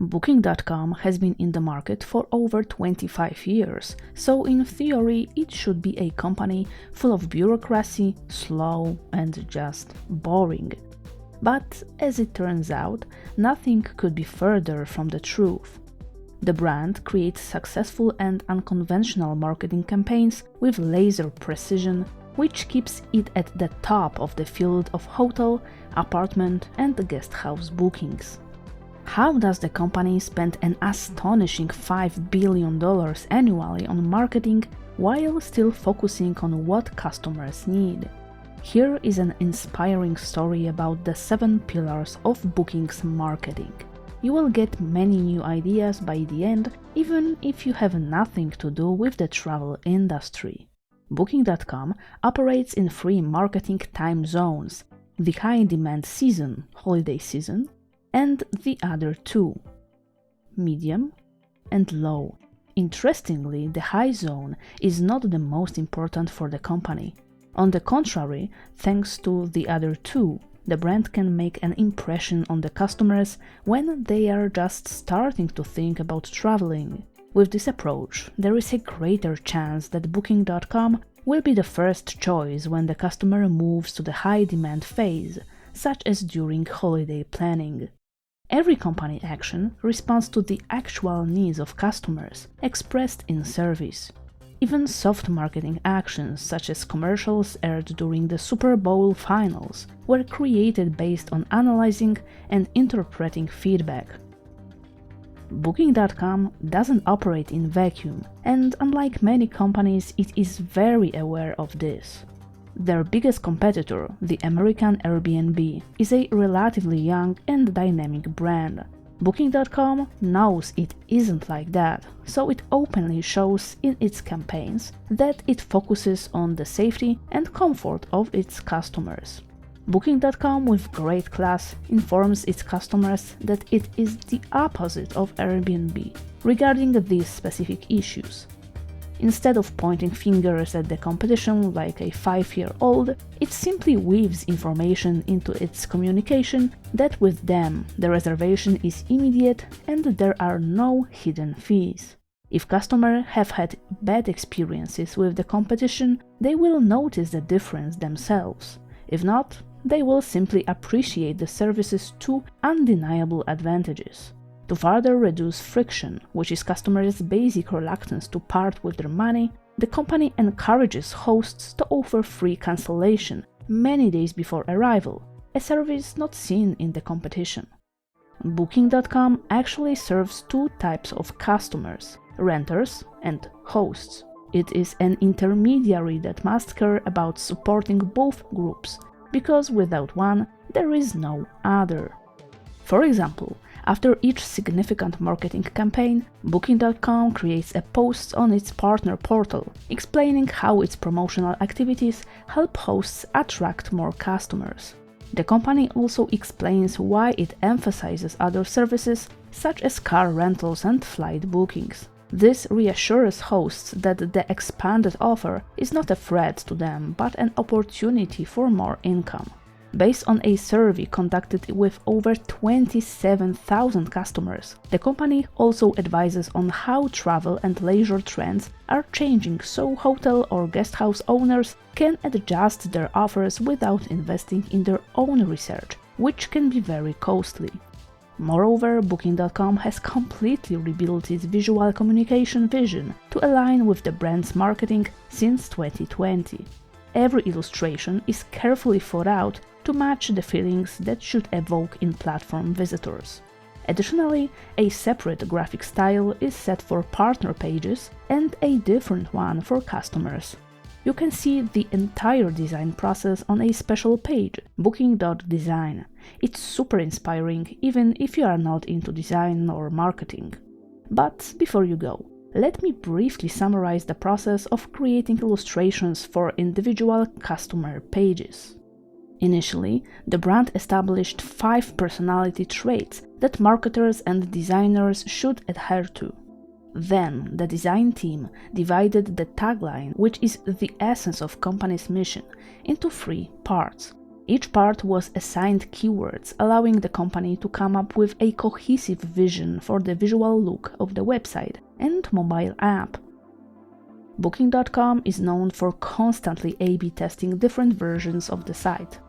Booking.com has been in the market for over 25 years, so in theory it should be a company full of bureaucracy, slow and just boring. But as it turns out, nothing could be further from the truth. The brand creates successful and unconventional marketing campaigns with laser precision, which keeps it at the top of the field of hotel, apartment and guesthouse bookings. How does the company spend an astonishing $5 billion annually on marketing while still focusing on what customers need? Here is an inspiring story about the 7 pillars of Booking's marketing. You will get many new ideas by the end, even if you have nothing to do with the travel industry. Booking.com operates in 3 marketing time zones: the high-demand season, holiday season, and the other 2, medium and low. Interestingly, the high zone is not the most important for the company. On the contrary, thanks to the other 2, the brand can make an impression on the customers when they are just starting to think about traveling. With this approach, there is a greater chance that Booking.com will be the first choice when the customer moves to the high-demand phase, such as during holiday planning. Every company action responds to the actual needs of customers, expressed in service. Even soft marketing actions, such as commercials aired during the Super Bowl finals, were created based on analyzing and interpreting feedback. Booking.com doesn't operate in vacuum, and unlike many companies, it is very aware of this. Their biggest competitor, the American Airbnb, is a relatively young and dynamic brand. Booking.com knows it isn't like that, so it openly shows in its campaigns that it focuses on the safety and comfort of its customers. Booking.com, with great class, informs its customers that it is the opposite of Airbnb regarding these specific issues. Instead of pointing fingers at the competition like a 5-year-old, it simply weaves information into its communication that with them the reservation is immediate and there are no hidden fees. If customers have had bad experiences with the competition, they will notice the difference themselves. If not, they will simply appreciate the service's 2 undeniable advantages. To further reduce friction, which is customers' basic reluctance to part with their money, the company encourages hosts to offer free cancellation many days before arrival, a service not seen in the competition. Booking.com actually serves 2 types of customers: renters and hosts. It is an intermediary that must care about supporting both groups, because without one, there is no other. For example, after each significant marketing campaign, Booking.com creates a post on its partner portal explaining how its promotional activities help hosts attract more customers. The company also explains why it emphasizes other services such as car rentals and flight bookings. This reassures hosts that the expanded offer is not a threat to them but an opportunity for more income. Based on a survey conducted with over 27,000 customers, the company also advises on how travel and leisure trends are changing so hotel or guesthouse owners can adjust their offers without investing in their own research, which can be very costly. Moreover, Booking.com has completely rebuilt its visual communication vision to align with the brand's marketing since 2020. Every illustration is carefully thought out to match the feelings that should evoke in platform visitors. Additionally, a separate graphic style is set for partner pages and a different one for customers. You can see the entire design process on a special page, Booking.design. It's super inspiring even if you are not into design or marketing. But before you go, let me briefly summarize the process of creating illustrations for individual customer pages. Initially, the brand established 5 personality traits that marketers and designers should adhere to. Then, the design team divided the tagline, which is the essence of company's mission, into 3 parts: Each part was assigned keywords, allowing the company to come up with a cohesive vision for the visual look of the website and mobile app. Booking.com is known for constantly A/B testing different versions of the site.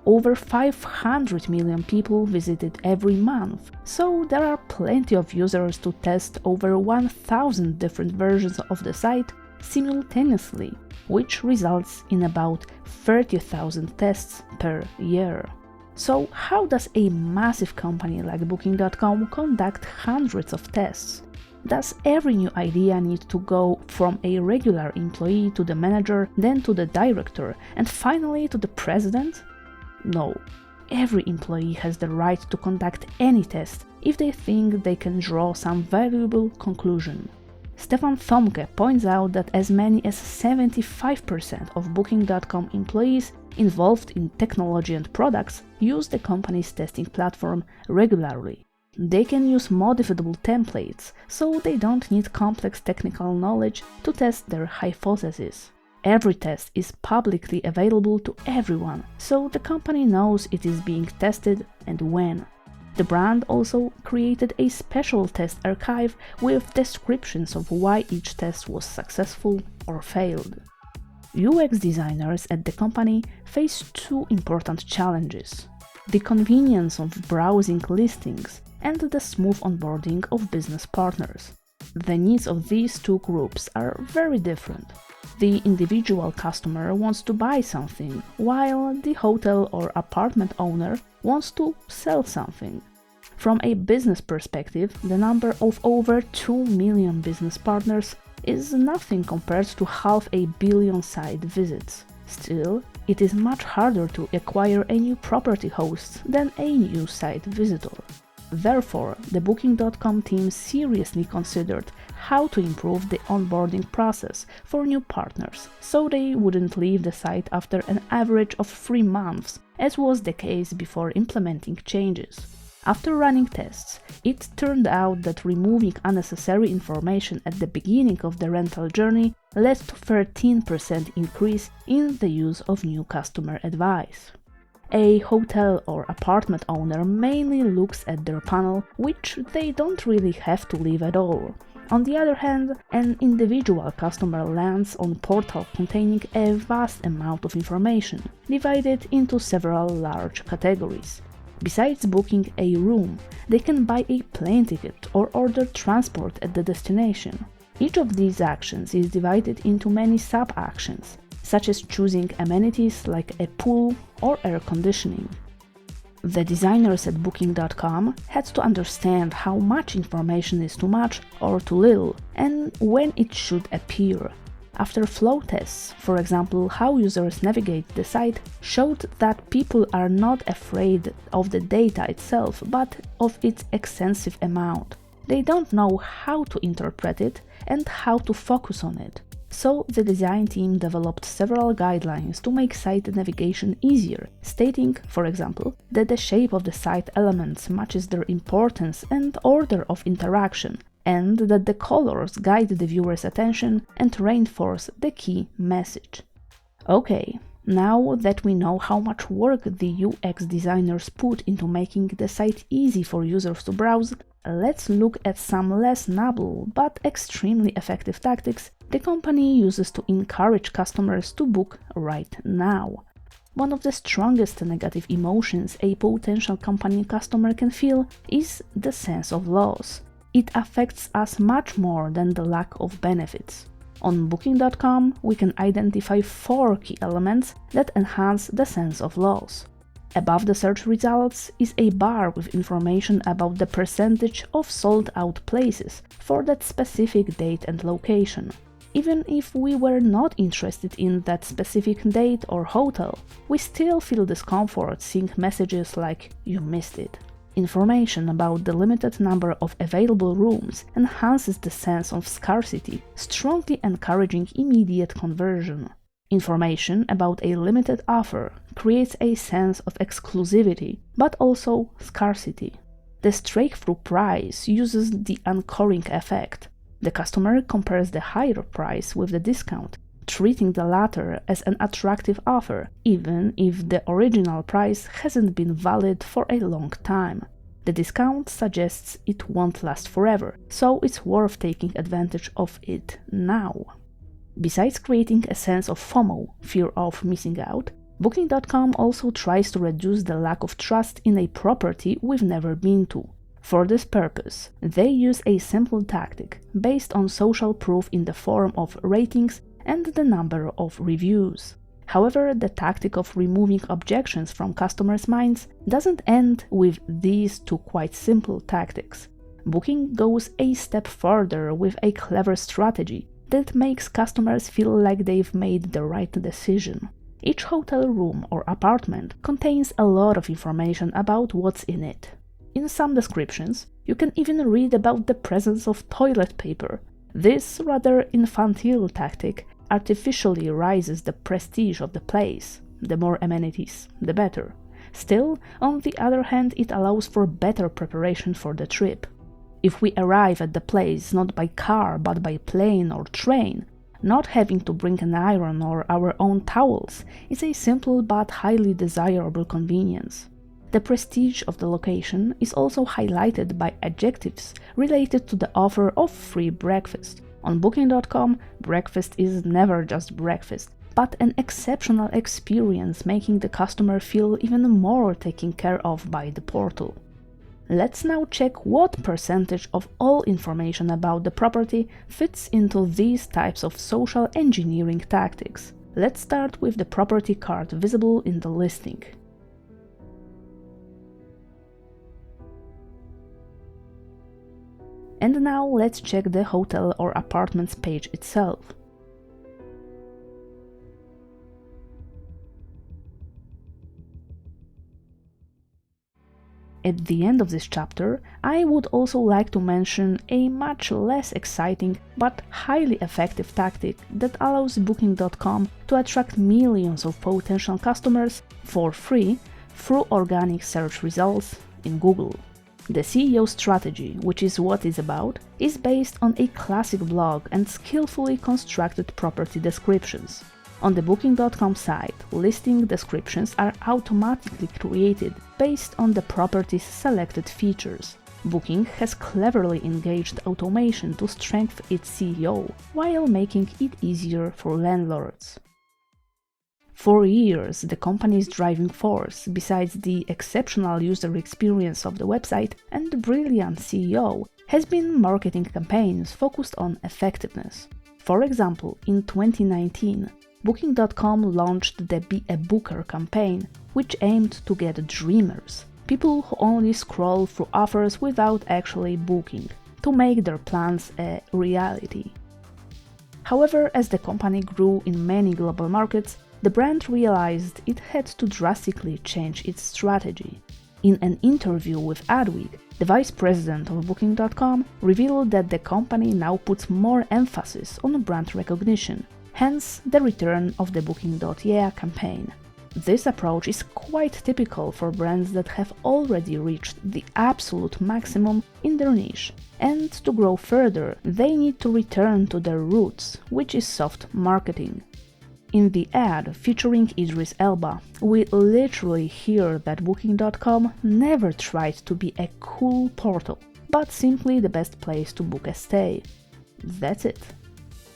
Over 500 million people visit it every month, so there are plenty of users to test over 1,000 different versions of the site simultaneously, which results in about 30,000 tests per year. So how does a massive company like Booking.com conduct hundreds of tests? Does every new idea need to go from a regular employee to the manager, then to the director, and finally to the president? No. Every employee has the right to conduct any test if they think they can draw some valuable conclusion. Stefan Thomke points out that as many as 75% of Booking.com employees involved in technology and products use the company's testing platform regularly. They can use modifiable templates, so they don't need complex technical knowledge to test their hypotheses. Every test is publicly available to everyone, so the company knows it is being tested and when. The brand also created a special test archive with descriptions of why each test was successful or failed. UX designers at the company face two important challenges: the convenience of browsing listings and the smooth onboarding of business partners. The needs of these two groups are very different. The individual customer wants to buy something, while the hotel or apartment owner wants to sell something. From a business perspective, the number of over 2 million business partners is nothing compared to 500 million site visits. Still, it is much harder to acquire a new property host than a new site visitor. Therefore, the Booking.com team seriously considered how to improve the onboarding process for new partners, so they wouldn't leave the site after an average of 3 months, as was the case before implementing changes. After running tests, it turned out that removing unnecessary information at the beginning of the rental journey led to 13% increase in the use of new customer advice. A hotel or apartment owner mainly looks at their panel, which they don't really have to leave at all. On the other hand, an individual customer lands on a portal containing a vast amount of information, divided into several large categories. Besides booking a room, they can buy a plane ticket or order transport at the destination. Each of these actions is divided into many sub-actions, such as choosing amenities like a pool or air conditioning. The designers at Booking.com had to understand how much information is too much or too little, and when it should appear. After flow tests, for example, how users navigate the site, showed that people are not afraid of the data itself, but of its extensive amount. They don't know how to interpret it and how to focus on it. So the design team developed several guidelines to make site navigation easier, stating, for example, that the shape of the site elements matches their importance and order of interaction, and that the colors guide the viewer's attention and reinforce the key message. Okay, now that we know how much work the UX designers put into making the site easy for users to browse, let's look at some less noble but extremely effective tactics the company uses to encourage customers to book right now. One of the strongest negative emotions a potential company customer can feel is the sense of loss. It affects us much more than the lack of benefits. On Booking.com, we can identify 4 key elements that enhance the sense of loss. Above the search results is a bar with information about the percentage of sold-out places for that specific date and location. Even if we were not interested in that specific date or hotel, we still feel discomfort seeing messages like "you missed it." Information about the limited number of available rooms enhances the sense of scarcity, strongly encouraging immediate conversion. Information about a limited offer creates a sense of exclusivity, but also scarcity. The straight-through price uses the anchoring effect. The customer compares the higher price with the discount treating the latter as an attractive offer, even if the original price hasn't been valid for a long time. The discount suggests it won't last forever, so it's worth taking advantage of it now. Besides creating a sense of FOMO, fear of missing out, Booking.com also tries to reduce the lack of trust in a property we've never been to. For this purpose, they use a simple tactic based on social proof in the form of ratings and the number of reviews. However, the tactic of removing objections from customers' minds doesn't end with these two quite simple tactics. Booking goes a step further with a clever strategy that makes customers feel like they've made the right decision. Each hotel room or apartment contains a lot of information about what's in it. In some descriptions, you can even read about the presence of toilet paper. This rather infantile tactic artificially raises the prestige of the place. The more amenities, the better. Still, on the other hand, it allows for better preparation for the trip. If we arrive at the place not by car but by plane or train, not having to bring an iron or our own towels is a simple but highly desirable convenience. The prestige of the location is also highlighted by adjectives related to the offer of free breakfast. On Booking.com, breakfast is never just breakfast, but an exceptional experience, making the customer feel even more taken care of by the portal. Let's now check what percentage of all information about the property fits into these types of social engineering tactics. Let's start with the property card visible in the listing. And now let's check the hotel or apartments page itself. At the end of this chapter, I would also like to mention a much less exciting but highly effective tactic that allows Booking.com to attract millions of potential customers for free through organic search results in Google. The CEO strategy, which is what it's about, is based on a classic blog and skillfully constructed property descriptions. On the Booking.com site, listing descriptions are automatically created based on the property's selected features. Booking has cleverly engaged automation to strengthen its SEO, while making it easier for landlords. For years, the company's driving force, besides the exceptional user experience of the website and the brilliant SEO, has been marketing campaigns focused on effectiveness. For example, in 2019, Booking.com launched the Be a Booker campaign, which aimed to get dreamers, people who only scroll through offers without actually booking, to make their plans a reality. However, as the company grew in many global markets, the brand realized it had to drastically change its strategy. In an interview with Adweek, the vice president of Booking.com revealed that the company now puts more emphasis on brand recognition, hence the return of the Booking.yeah campaign. This approach is quite typical for brands that have already reached the absolute maximum in their niche, and to grow further, they need to return to their roots, which is soft marketing. In the ad featuring Idris Elba, we literally hear that Booking.com never tried to be a cool portal, but simply the best place to book a stay. That's it.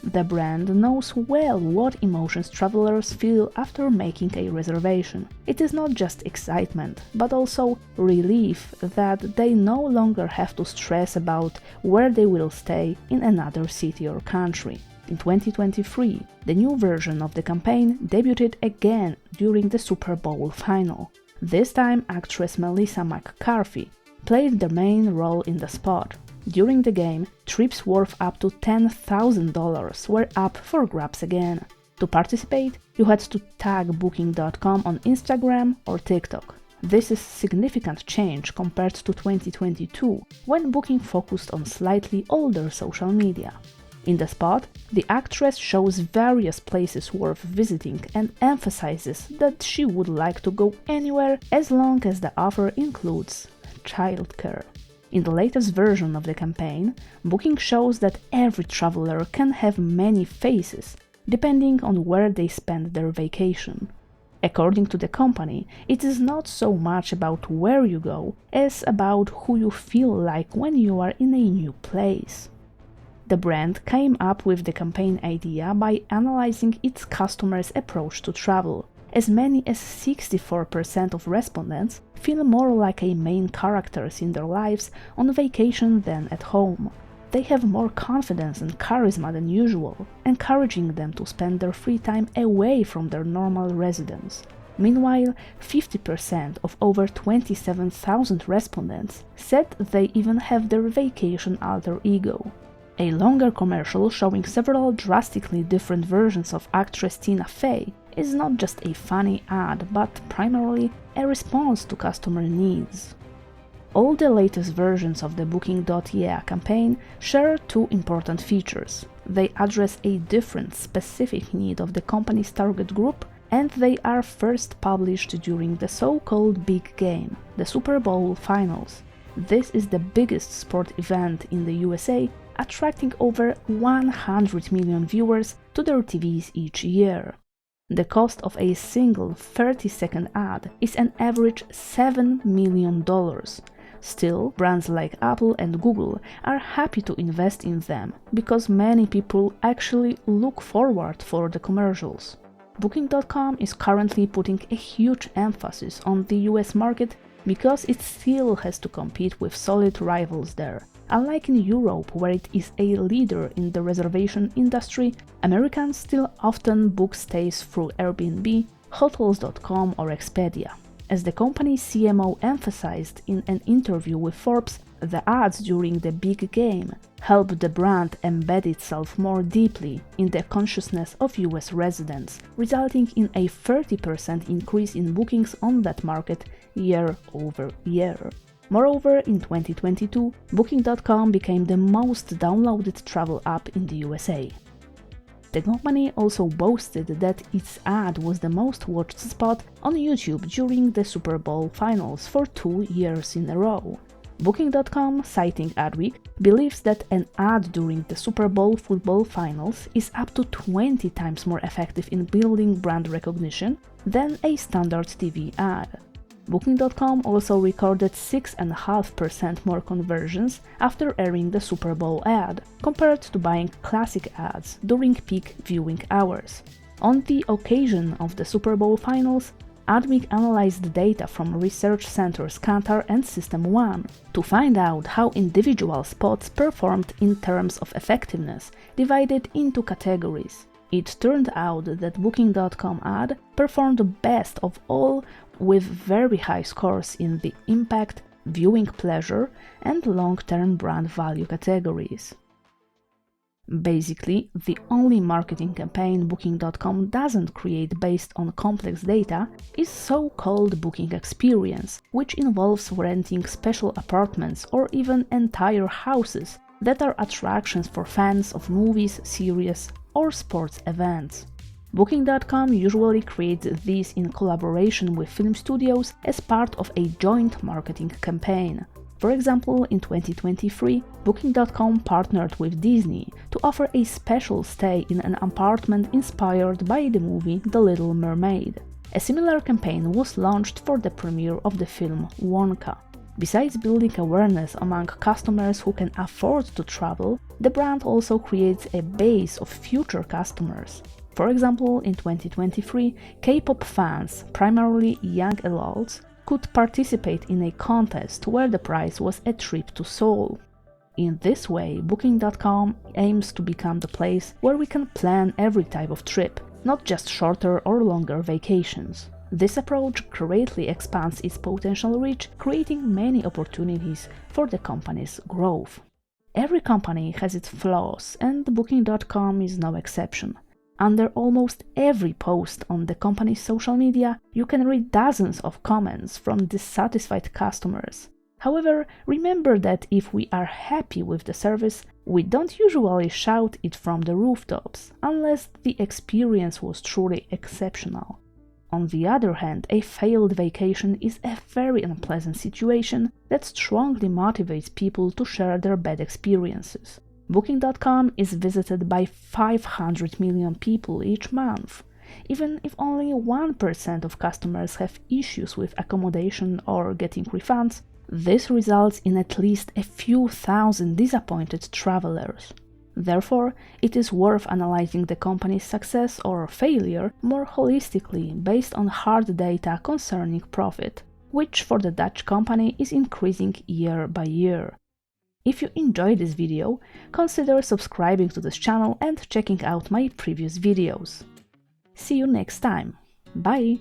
The brand knows well what emotions travelers feel after making a reservation. It is not just excitement, but also relief that they no longer have to stress about where they will stay in another city or country. In 2023, the new version of the campaign debuted again during the Super Bowl final. This time, actress Melissa McCarthy played the main role in the spot. During the game, trips worth up to $10,000 were up for grabs again. To participate, you had to tag Booking.com on Instagram or TikTok. This is significant change compared to 2022, when Booking focused on slightly older social media. In the spot, the actress shows various places worth visiting and emphasizes that she would like to go anywhere as long as the offer includes childcare. In the latest version of the campaign, Booking shows that every traveler can have many faces, depending on where they spend their vacation. According to the company, it is not so much about where you go as about who you feel like when you are in a new place. The brand came up with the campaign idea by analyzing its customers' approach to travel. As many as 64% of respondents feel more like a main characters in their lives on vacation than at home. They have more confidence and charisma than usual, encouraging them to spend their free time away from their normal residence. Meanwhile, 50% of over 27,000 respondents said they even have their vacation alter ego. A longer commercial showing several drastically different versions of actress Tina Fey is not just a funny ad, but primarily a response to customer needs. All the latest versions of the Booking.yeah campaign share two important features. They address a different, specific need of the company's target group, and they are first published during the so-called big game, the Super Bowl Finals. This is the biggest sport event in the USA, attracting over 100 million viewers to their TVs each year. The cost of a single 30-second ad is an average $7 million. Still, brands like Apple and Google are happy to invest in them because many people actually look forward for the commercials. Booking.com is currently putting a huge emphasis on the US market because it still has to compete with solid rivals there. Unlike in Europe, where it is a leader in the reservation industry, Americans still often book stays through Airbnb, Hotels.com or Expedia. As the company's CMO emphasized in an interview with Forbes, the ads during the big game help the brand embed itself more deeply in the consciousness of US residents, resulting in a 30% increase in bookings on that market year over year. Moreover, in 2022, Booking.com became the most downloaded travel app in the USA. The company also boasted that its ad was the most watched spot on YouTube during the Super Bowl Finals for 2 years in a row. Booking.com, citing Adweek, believes that an ad during the Super Bowl football finals is up to 20 times more effective in building brand recognition than a standard TV ad. Booking.com also recorded 6.5% more conversions after airing the Super Bowl ad, compared to buying classic ads during peak viewing hours. On the occasion of the Super Bowl finals, Adweek analyzed data from research centers Kantar and System1 to find out how individual spots performed in terms of effectiveness, divided into categories. It turned out that Booking.com ad performed best of all, with very high scores in the impact, viewing pleasure, and long-term brand value categories. Basically, the only marketing campaign Booking.com doesn't create based on complex data is so-called booking experience, which involves renting special apartments or even entire houses that are attractions for fans of movies, series, or sports events. Booking.com usually creates these in collaboration with film studios as part of a joint marketing campaign. For example, in 2023, Booking.com partnered with Disney to offer a special stay in an apartment inspired by the movie The Little Mermaid. A similar campaign was launched for the premiere of the film Wonka. Besides building awareness among customers who can afford to travel, the brand also creates a base of future customers. For example, in 2023, K-pop fans, primarily young adults, could participate in a contest where the prize was a trip to Seoul. In this way, Booking.com aims to become the place where we can plan every type of trip, not just shorter or longer vacations. This approach greatly expands its potential reach, creating many opportunities for the company's growth. Every company has its flaws, and Booking.com is no exception. Under almost every post on the company's social media, you can read dozens of comments from dissatisfied customers. However, remember that if we are happy with the service, we don't usually shout it from the rooftops, unless the experience was truly exceptional. On the other hand, a failed vacation is a very unpleasant situation that strongly motivates people to share their bad experiences. Booking.com is visited by 500 million people each month. Even if only 1% of customers have issues with accommodation or getting refunds, this results in at least a few thousand disappointed travelers. Therefore, it is worth analyzing the company's success or failure more holistically based on hard data concerning profit, which for the Dutch company is increasing year by year. If you enjoyed this video, consider subscribing to this channel and checking out my previous videos. See you next time. Bye!